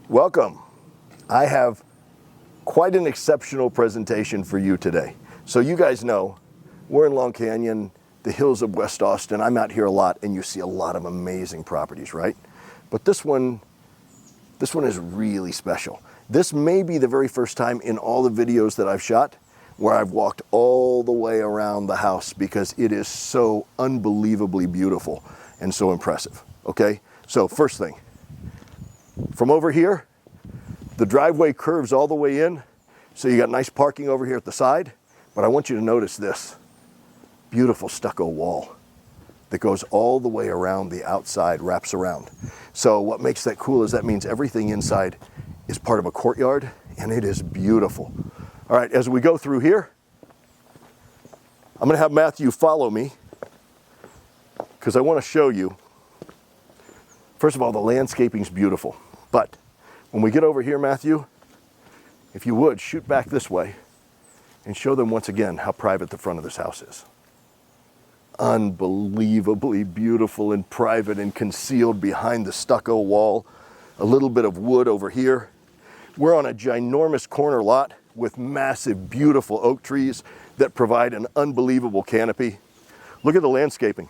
Welcome. I have quite an exceptional presentation for you today. So you guys know we're in Long Canyon, the hills of West Austin. I'm out here a lot and you see a lot of amazing properties, right? But this one is really special. This may be the very first time in all the videos that I've shot where I've walked all the way around the house because it is so unbelievably beautiful and so impressive, okay? So first thing, from over here, the driveway curves all the way in, so you got nice parking over here at the side, but I want you to notice this beautiful stucco wall that goes all the way around the outside, wraps around. So what makes that cool is that means everything inside is part of a courtyard, and it is beautiful. All right, as we go through here, I'm gonna have Matthew follow me because I wanna show you. First of all, the landscaping's beautiful, but when we get over here, Matthew, if you would, shoot back this way and show them once again how private the front of this house is. Unbelievably beautiful and private and concealed behind the stucco wall. A little bit of wood over here. We're on a ginormous corner lot with massive, beautiful oak trees that provide an unbelievable canopy. Look at the landscaping.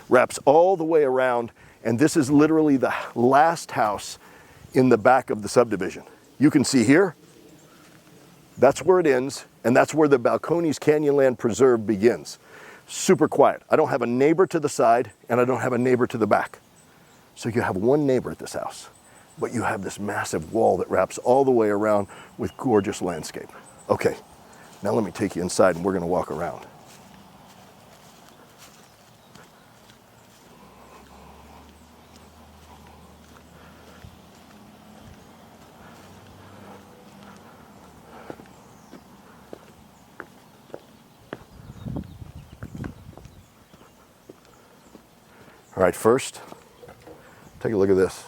Wraps all the way around. And this is literally the last house in the back of the subdivision. You can see here, that's where it ends, and that's where the Balcones Canyonland Preserve begins. Super quiet. I don't have a neighbor to the side, and I don't have a neighbor to the back. So you have one neighbor at this house, but you have this massive wall that wraps all the way around with gorgeous landscape. Okay, now let me take you inside and we're gonna walk around. All right, first, take a look at this.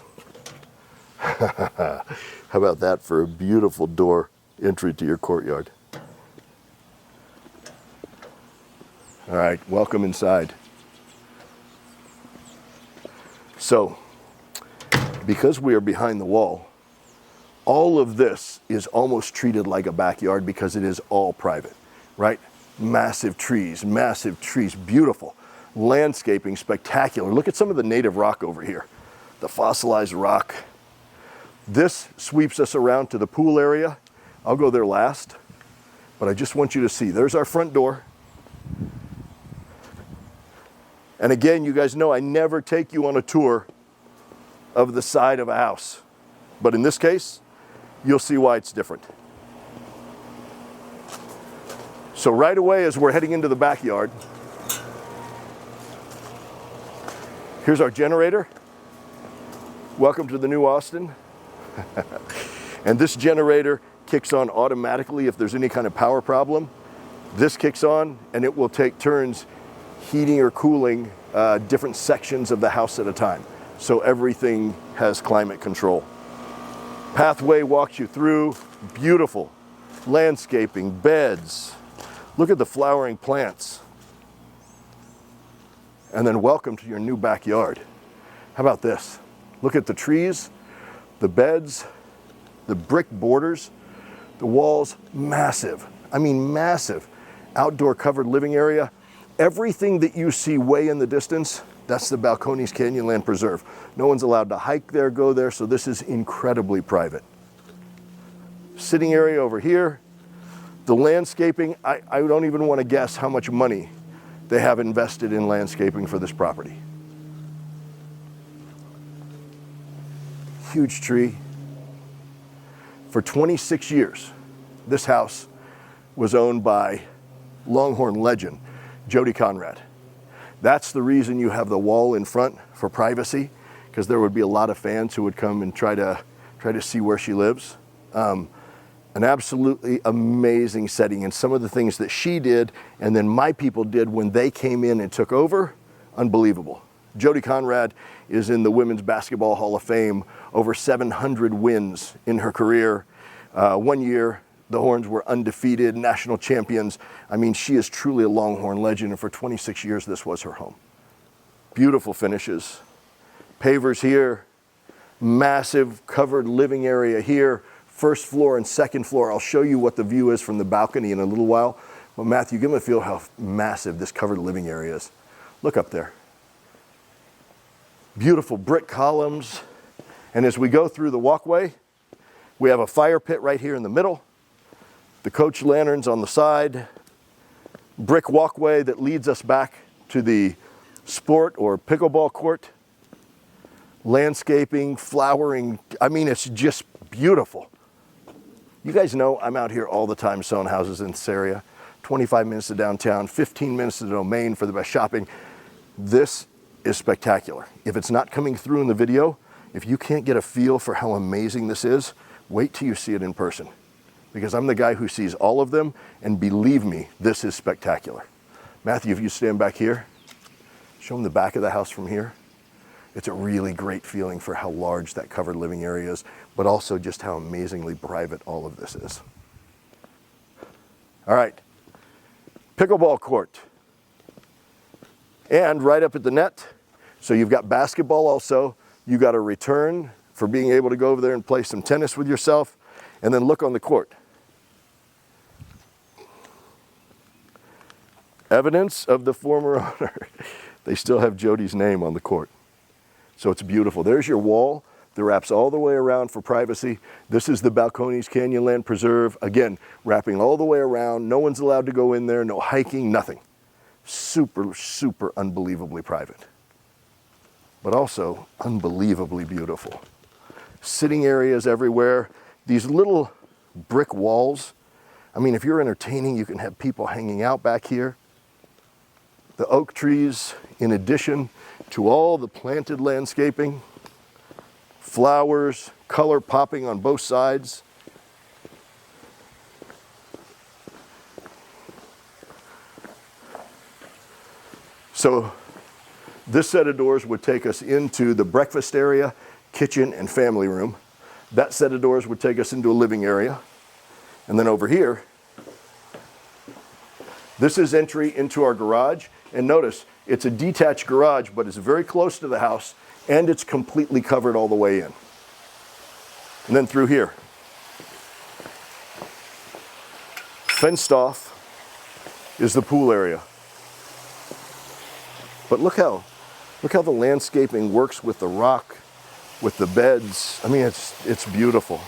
How about that for a beautiful door entry to your courtyard? All right, welcome inside. So, because we are behind the wall, all of this is almost treated like a backyard because it is all private, right? Massive trees, beautiful. Landscaping, spectacular. Look at some of the native rock over here, the fossilized rock. This sweeps us around to the pool area. I'll go there last, but I just want you to see, there's our front door. And again, you guys know I never take you on a tour of the side of a house, but in this case, you'll see why it's different. So right away, as we're heading into the backyard, here's our generator. Welcome to the new Austin. And this generator kicks on automatically if there's any kind of power problem. This kicks on and it will take turns heating or cooling different sections of the house at a time. So everything has climate control. Pathway walks you through, beautiful landscaping, beds. Look at the flowering plants. And then welcome to your new backyard. How about this? Look at the trees, the beds, the brick borders, the walls, massive. I mean, massive. Outdoor covered living area. Everything that you see way in the distance, that's the Balcones Canyonland Preserve. No one's allowed to hike there, go there, so this is incredibly private. Sitting area over here. The landscaping, I don't even want to guess how much money they have invested in landscaping for this property. Huge tree. For 26 years, this house was owned by Longhorn legend, Jody Conrad. That's the reason you have the wall in front for privacy, because there would be a lot of fans who would come and try to see where she lives. An absolutely amazing setting, and some of the things that she did and then my people did when they came in and took over, unbelievable. Jody Conrad is in the Women's Basketball Hall of Fame, over 700 wins in her career. One year, the Horns were undefeated, national champions. I mean, she is truly a Longhorn legend, and for 26 years, this was her home. Beautiful finishes. Pavers here, Massive covered living area here. First floor and second floor. I'll show you what the view is from the balcony in a little while. But Matthew, give them a feel how massive this covered living area is. Look up there. Beautiful brick columns. And as we go through the walkway, we have a fire pit right here in the middle. The coach lanterns on the side. Brick walkway that leads us back to the sport or pickleball court. Landscaping, flowering. I mean, it's just beautiful. You guys know I'm out here all the time selling houses in this area. 25 minutes to downtown, 15 minutes to the Domain for the best shopping. This is spectacular. If it's not coming through in the video, if you can't get a feel for how amazing this is, wait till you see it in person. Because I'm the guy who sees all of them, and believe me, this is spectacular. Matthew, if you stand back here, show them the back of the house from here. It's a really great feeling for how large that covered living area is, but also just how amazingly private all of this is. All right, pickleball court. And right up at the net, so you've got basketball also. You got a return for being able to go over there and play some tennis with yourself, and then look on the court. Evidence of the former owner. They still have Jody's name on the court. So it's beautiful. There's your wall that wraps all the way around for privacy. This is the Balcones Canyonland Preserve. Again, wrapping all the way around. No one's allowed to go in there. No hiking, nothing. Super, super unbelievably private. But also unbelievably beautiful. Sitting areas everywhere. These little brick walls. I mean, if you're entertaining, you can have people hanging out back here. The oak trees, in addition to all the planted landscaping, flowers, color popping on both sides. So this set of doors would take us into the breakfast area, kitchen, and family room. That set of doors would take us into a living area. And then over here, this is entry into our garage. And notice, it's a detached garage, but it's very close to the house, and it's completely covered all the way in. And then through here, fenced off is the pool area. But look how the landscaping works with the rock, with the beds. I mean, it's beautiful.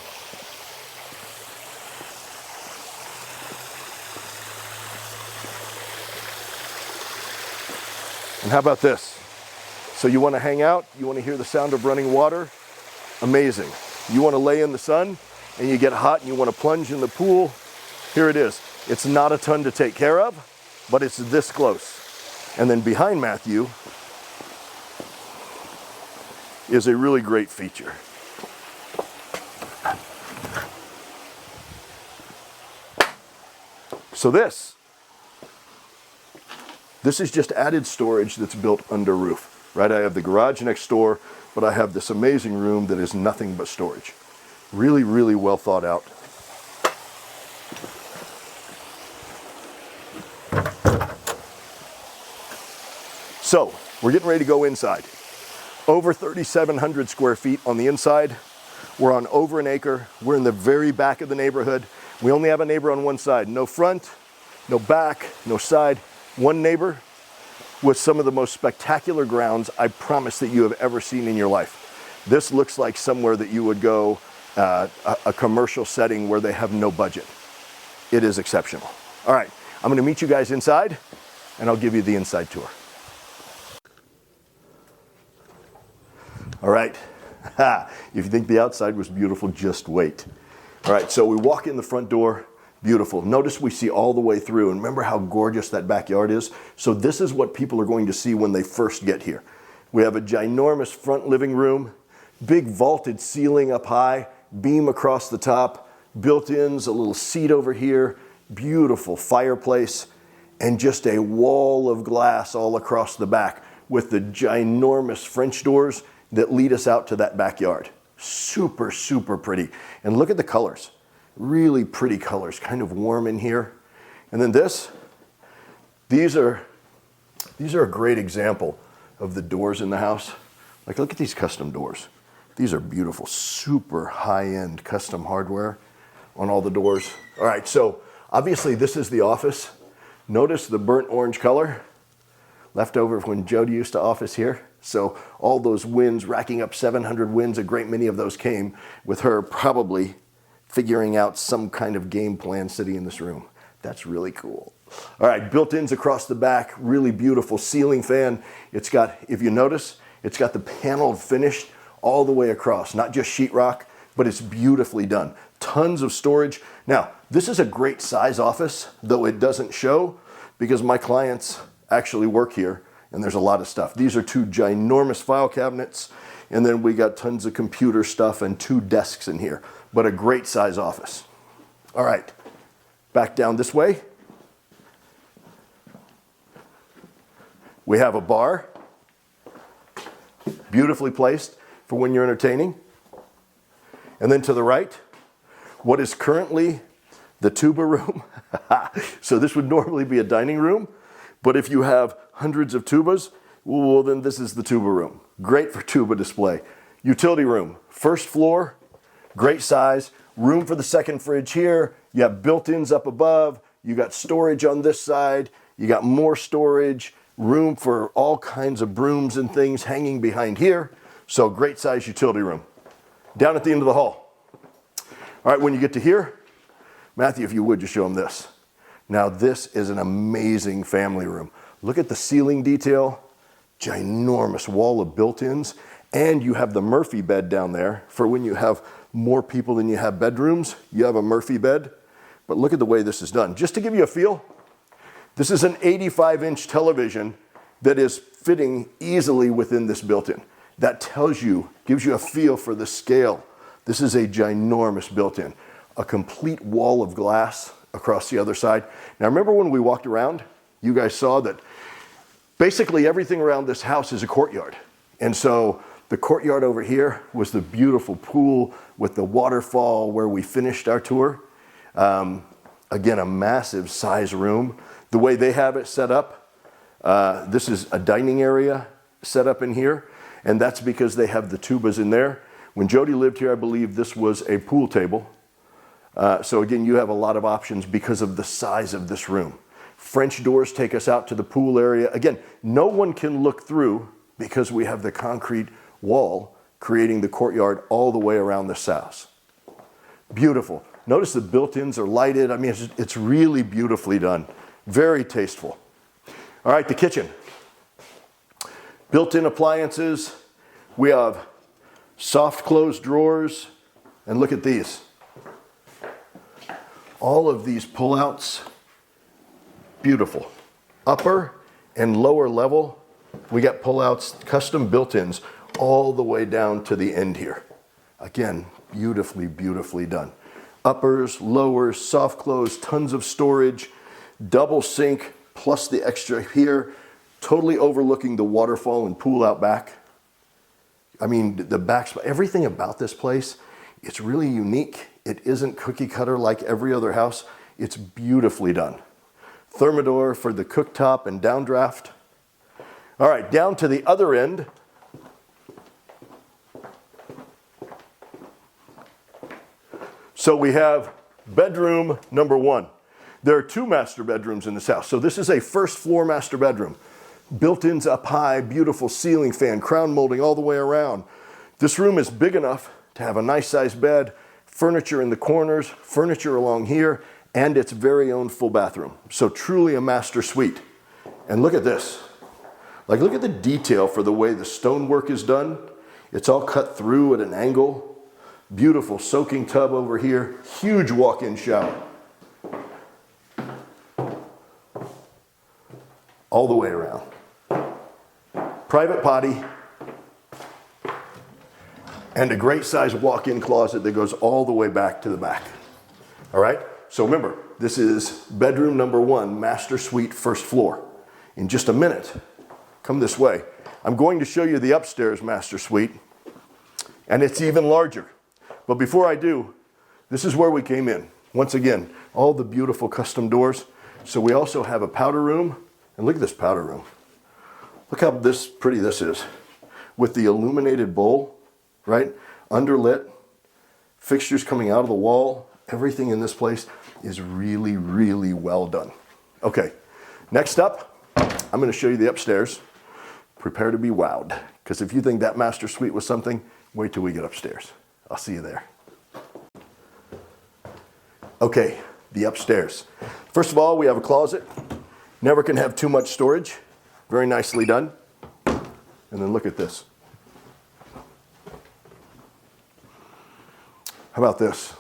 And how about this? So you want to hang out, you want to hear the sound of running water? Amazing. You want to lay in the sun and you get hot and you want to plunge in the pool? Here it is. It's not a ton to take care of, but it's this close. And then behind Matthew is a really great feature. So this is just added storage that's built under roof, right? I have the garage next door, but I have this amazing room that is nothing but storage. Really, really well thought out. So, we're getting ready to go inside. Over 3,700 square feet on the inside. We're on over an acre. We're in the very back of the neighborhood. We only have a neighbor on one side. No front, no back, no side. One neighbor with some of the most spectacular grounds I promise that you have ever seen in your life. This looks like somewhere that you would go, a commercial setting where they have no budget. It is exceptional. All right, I'm gonna meet you guys inside and I'll give you the inside tour. All right, if you think the outside was beautiful, just wait. All right, so we walk in the front door. Beautiful. Notice we see all the way through, and remember how gorgeous that backyard is? So this is what people are going to see when they first get here. We have a ginormous front living room, big vaulted ceiling up high, beam across the top, built-ins, a little seat over here, beautiful fireplace, and just a wall of glass all across the back with the ginormous French doors that lead us out to that backyard. Super, super pretty. And look at the colors. Really pretty colors, kind of warm in here. And then these are a great example of the doors in the house. Like, look at these custom doors. These are beautiful, super high-end custom hardware on all the doors. All right, so obviously this is the office. Notice the burnt orange color left over when Jody used to office here. So all those wins, racking up 700 wins, a great many of those came with her probably figuring out some kind of game plan sitting in this room. That's really cool. All right, built-ins across the back, really beautiful ceiling fan. It's got, if you notice, it's got the panel finished all the way across, not just sheetrock, but it's beautifully done. Tons of storage. Now, this is a great size office, though it doesn't show because my clients actually work here and there's a lot of stuff. These are 2 ginormous file cabinets, and then we got tons of computer stuff and 2 desks in here, but a great size office. All right, back down this way. We have a bar, beautifully placed for when you're entertaining. And then to the right, what is currently the tuba room. So this would normally be a dining room, but if you have hundreds of tubas, well, then this is the tuba room. Great for tuba display. Utility room, first floor, great size. Room for the second fridge here. You have built-ins up above. You got storage on this side. You got more storage. Room for all kinds of brooms and things hanging behind here. So great size utility room. Down at the end of the hall. All right, when you get to here, Matthew, if you would, just show them this. Now this is an amazing family room. Look at the ceiling detail, ginormous wall of built-ins, and you have the Murphy bed down there for when you have more people than you have bedrooms, you have a Murphy bed. But look at the way this is done. Just to give you a feel, this is an 85-inch television that is fitting easily within this built-in. That tells you, gives you a feel for the scale. This is a ginormous built-in. A complete wall of glass across the other side. Now remember when we walked around, you guys saw that basically everything around this house is a courtyard. And so the courtyard over here was the beautiful pool with the waterfall where we finished our tour. Again, a massive size room. The way they have it set up, this is a dining area set up in here, and that's because they have the tubas in there. When Jody lived here, I believe this was a pool table. So again, you have a lot of options because of the size of this room. French doors take us out to the pool area. Again, no one can look through because we have the concrete wall creating the courtyard all the way around this house. Beautiful. Notice the built-ins are lighted. I mean, it's really beautifully done. Very tasteful. All right, the kitchen. Built-in appliances. We have soft close drawers. And look at these. All of these pullouts, beautiful. Upper and lower level, we got pullouts, custom built-ins, all the way down to the end here. Again, beautifully, beautifully done. Uppers, lowers, soft close, tons of storage, double sink, plus the extra here, totally overlooking the waterfall and pool out back. I mean, the back, everything about this place, it's really unique. It isn't cookie cutter like every other house. It's beautifully done. Thermador for the cooktop and downdraft. All right, down to the other end. So we have bedroom number 1. There are 2 master bedrooms in this house. So this is a first floor master bedroom. Built-ins up high, beautiful ceiling fan, crown molding all the way around. This room is big enough to have a nice sized bed, furniture in the corners, furniture along here, and its very own full bathroom. So truly a master suite. And look at this. Like, look at the detail for the way the stonework is done. It's all cut through at an angle. Beautiful soaking tub over here. Huge walk-in shower. All the way around. Private potty. And a great size walk-in closet that goes all the way back to the back. All right? So remember, this is bedroom number 1, master suite, first floor. In just a minute, come this way. I'm going to show you the upstairs master suite, and it's even larger. But before I do, this is where we came in. Once again, all the beautiful custom doors. So we also have a powder room, and look at this powder room. Look how pretty this is. With the illuminated bowl, right? Underlit, fixtures coming out of the wall. Everything in this place is really, really well done. Okay, next up, I'm gonna show you the upstairs. Prepare to be wowed, because if you think that master suite was something, wait till we get upstairs. I'll see you there. Okay, the upstairs. First of all, we have a closet. Never can have too much storage. Very nicely done. And then look at this. How about this?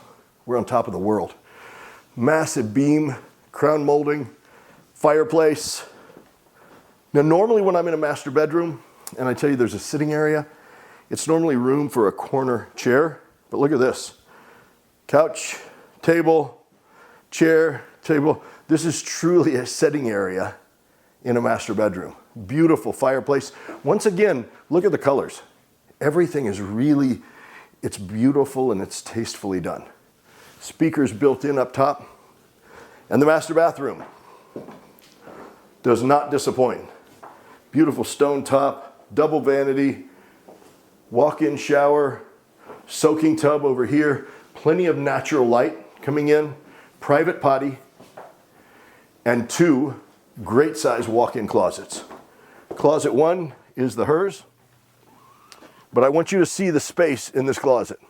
We're on top of the world. Massive beam, crown molding, fireplace. Now, normally when I'm in a master bedroom, and I tell you there's a sitting area, it's normally room for a corner chair. But look at this. Couch, table, chair, table. This is truly a sitting area in a master bedroom. Beautiful fireplace. Once again, look at the colors. Everything is really, it's beautiful and it's tastefully done. Speakers built in up top. And the master bathroom does not disappoint. Beautiful stone top, double vanity, walk-in shower, soaking tub over here, plenty of natural light coming in, private potty, and 2 great size walk-in closets. Closet 1 is the hers, but I want you to see the space in this closet.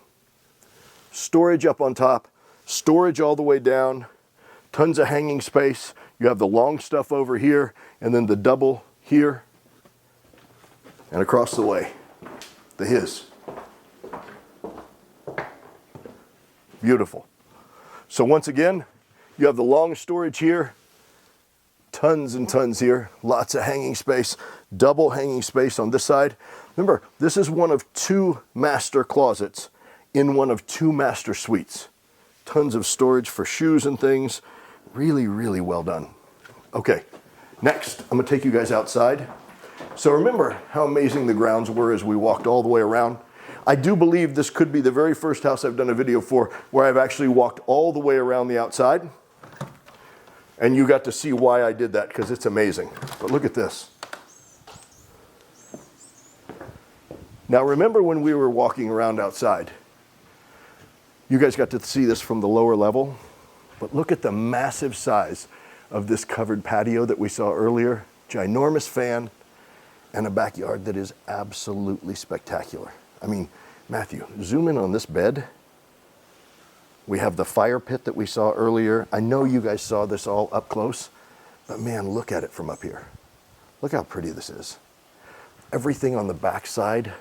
Storage up on top, storage all the way down, tons of hanging space. You have the long stuff over here, and then the double here, and across the way, the his. Beautiful. So once again, you have the long storage here, tons and tons here, lots of hanging space, double hanging space on this side. Remember, this is one of 2 master closets in one of 2 master suites. Tons of storage for shoes and things. Really, really well done. Okay, next, I'm gonna take you guys outside. So remember how amazing the grounds were as we walked all the way around? I do believe this could be the very first house I've done a video for where I've actually walked all the way around the outside. And you got to see why I did that, because it's amazing. But look at this. Now remember when we were walking around outside, you guys got to see this from the lower level, but look at the massive size of this covered patio that we saw earlier. Ginormous fan and a backyard that is absolutely spectacular. I mean, Matthew, zoom in on this bed. We have the fire pit that we saw earlier. I know you guys saw this all up close, but man, look at it from up here. Look how pretty this is. Everything on the back side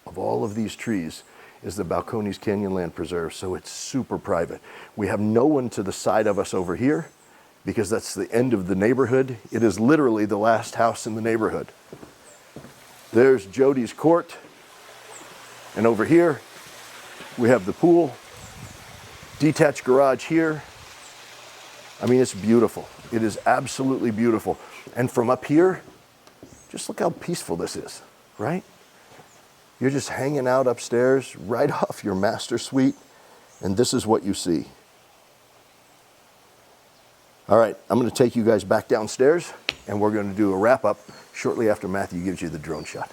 of all of these trees is the Balcones Canyonland Preserve, so it's super private. We have no one to the side of us over here because that's the end of the neighborhood. It is literally the last house in the neighborhood. There's Jody's court. And over here, we have the pool, detached garage here. I mean, it's beautiful. It is absolutely beautiful. And from up here, just look how peaceful this is, right? You're just hanging out upstairs, right off your master suite, and this is what you see. All right, I'm gonna take you guys back downstairs, and we're gonna do a wrap up shortly after Matthew gives you the drone shot.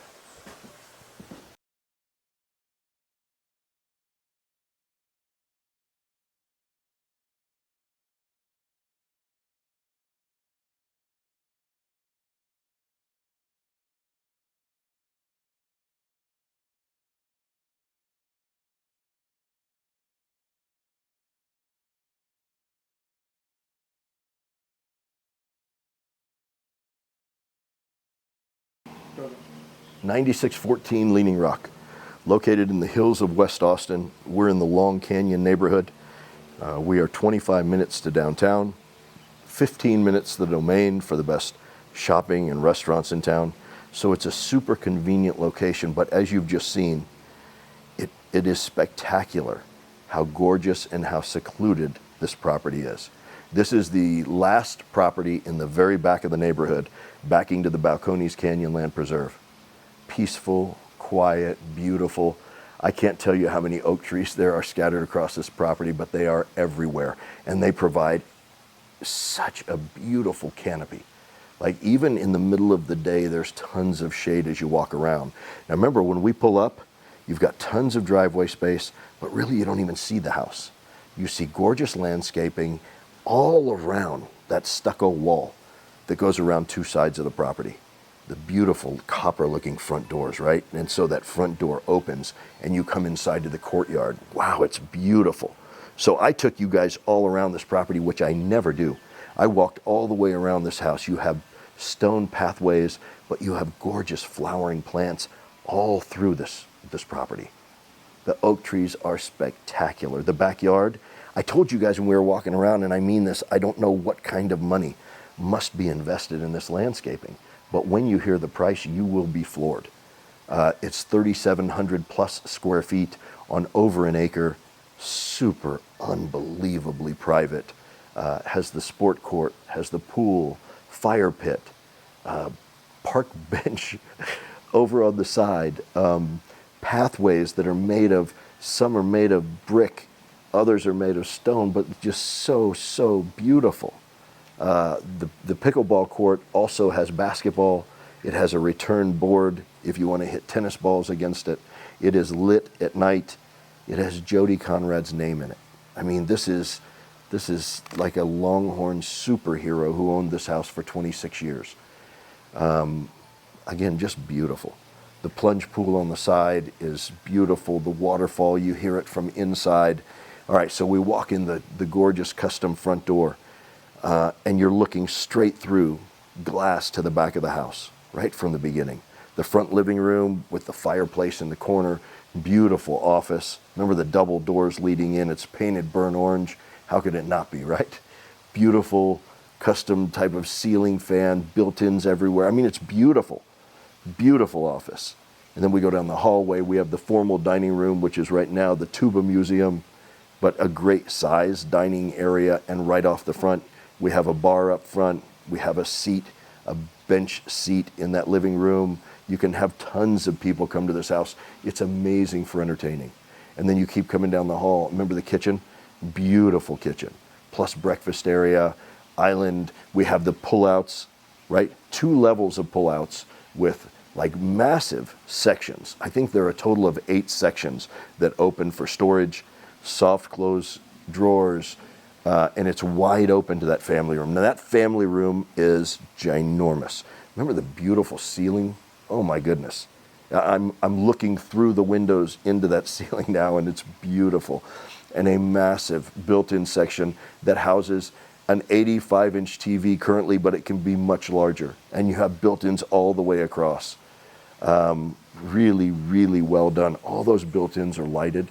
Brother. 9614 Leaning Rock, located in the hills of West Austin. We're in the Long Canyon neighborhood. We are 25 minutes to downtown, 15 minutes to the Domain for the best shopping and restaurants in town. So it's a super convenient location, but as you've just seen, it is spectacular how gorgeous and how secluded this property is. This is the last property in the very back of the neighborhood, backing to the Balcones Canyonland Preserve. Peaceful, quiet, beautiful. I can't tell you how many oak trees there are scattered across this property, but they are everywhere. And they provide such a beautiful canopy. Like even in the middle of the day, there's tons of shade as you walk around. Now remember, when we pull up, You've got tons of driveway space, but really you don't even see the house. You see gorgeous landscaping all around that stucco wall that goes around two sides of the property. The beautiful copper-looking front doors, right? And so that front door opens and you come inside to the courtyard. Wow, it's beautiful. So I took you guys all around this property, which I never do. I walked all the way around this house. You have stone pathways, but you have gorgeous flowering plants all through this property. The oak trees are spectacular. The backyard, I told you guys when we were walking around, and I mean this, I don't know what kind of money must be invested in this landscaping, but when you hear the price, you will be floored. It's 3,700 plus square feet on over an acre, super unbelievably private. Has the sport court, has the pool, fire pit, park bench over on the side, pathways that are made of, some are made of brick, others are made of stone, but just so beautiful. The pickleball court also has basketball. It has a return board if you want to hit tennis balls against it. It is lit at night. It has Jody Conrad's name in it. I mean, this is like a Longhorn superhero who owned this house for 26 years. Again, just beautiful. The plunge pool on the side is beautiful. The waterfall, you hear it from inside. All right, so we walk in the gorgeous custom front door, and you're looking straight through glass to the back of the house, right from the beginning. The front living room with the fireplace in the corner, beautiful office. Remember the double doors leading in, it's painted burnt orange. How could it not be, right? Beautiful custom type of ceiling fan, built-ins everywhere. I mean, it's beautiful, beautiful office. And then we go down the hallway. We have the formal dining room, which is right now the Tuba Museum, but a great size dining area. And right off the front, we have a bar up front. We have a seat, a bench seat in that living room. You can have tons of people come to this house. It's amazing for entertaining. And then you keep coming down the hall. Remember the kitchen? Beautiful kitchen, plus breakfast area, island. We have the pullouts, right? 2 levels of pullouts with like massive sections. I think there are a total of 8 sections that open for storage, soft close drawers, and it's wide open to that family room. Now that family room is ginormous. Remember the beautiful ceiling? Oh my goodness. I'm looking through the windows into that ceiling now, and it's beautiful. And a massive built-in section that houses an 85-inch TV currently, but it can be much larger. And you have built-ins all the way across. Really, really well done. All those built-ins are lighted.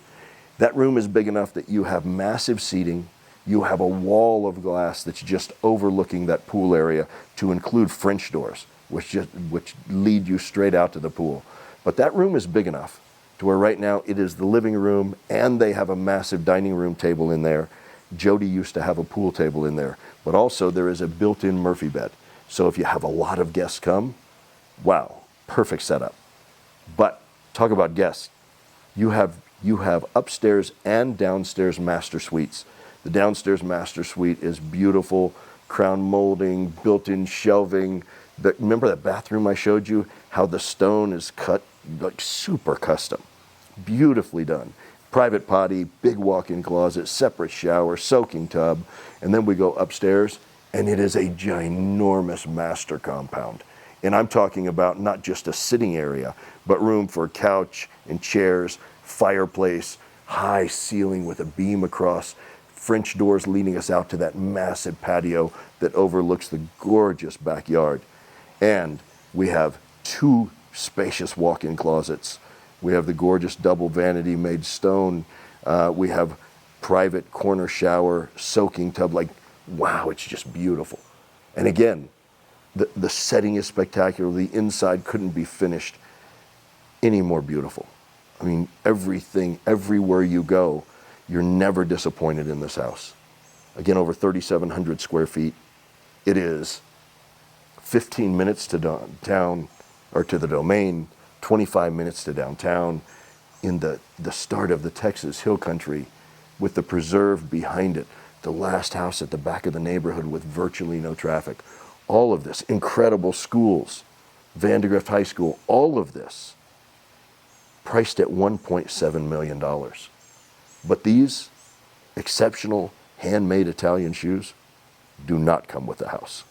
That room is big enough that you have massive seating. You have a wall of glass that's just overlooking that pool area to include French doors, which lead you straight out to the pool. But that room is big enough to where right now it is the living room, and they have a massive dining room table in there. Jody used to have a pool table in there, but also there is a built-in Murphy bed. So if you have a lot of guests come, wow, perfect setup. But talk about guests. You have upstairs and downstairs master suites. The downstairs master suite is beautiful, crown molding, built-in shelving. Remember that bathroom I showed you? How the stone is cut like super custom. Beautifully done. Private potty, big walk-in closet, separate shower, soaking tub, and then we go upstairs, and it is a ginormous master compound. And I'm talking about not just a sitting area, but room for a couch and chairs, fireplace, high ceiling with a beam across, French doors leading us out to that massive patio that overlooks the gorgeous backyard. And we have 2 spacious walk-in closets. We have the gorgeous double vanity made stone. We have private corner shower, soaking tub. Like, wow, it's just beautiful. And again, the setting is spectacular. The inside couldn't be finished any more beautiful. I mean, everything, everywhere you go, you're never disappointed in this house. Again, over 3,700 square feet. It is 15 minutes to downtown, or to the Domain, 25 minutes to downtown, in the start of the Texas Hill Country, with the preserve behind it, the last house at the back of the neighborhood with virtually no traffic. All of this, incredible schools, Vandegrift High School, all of this priced at $1.7 million. But these exceptional handmade Italian shoes do not come with a house.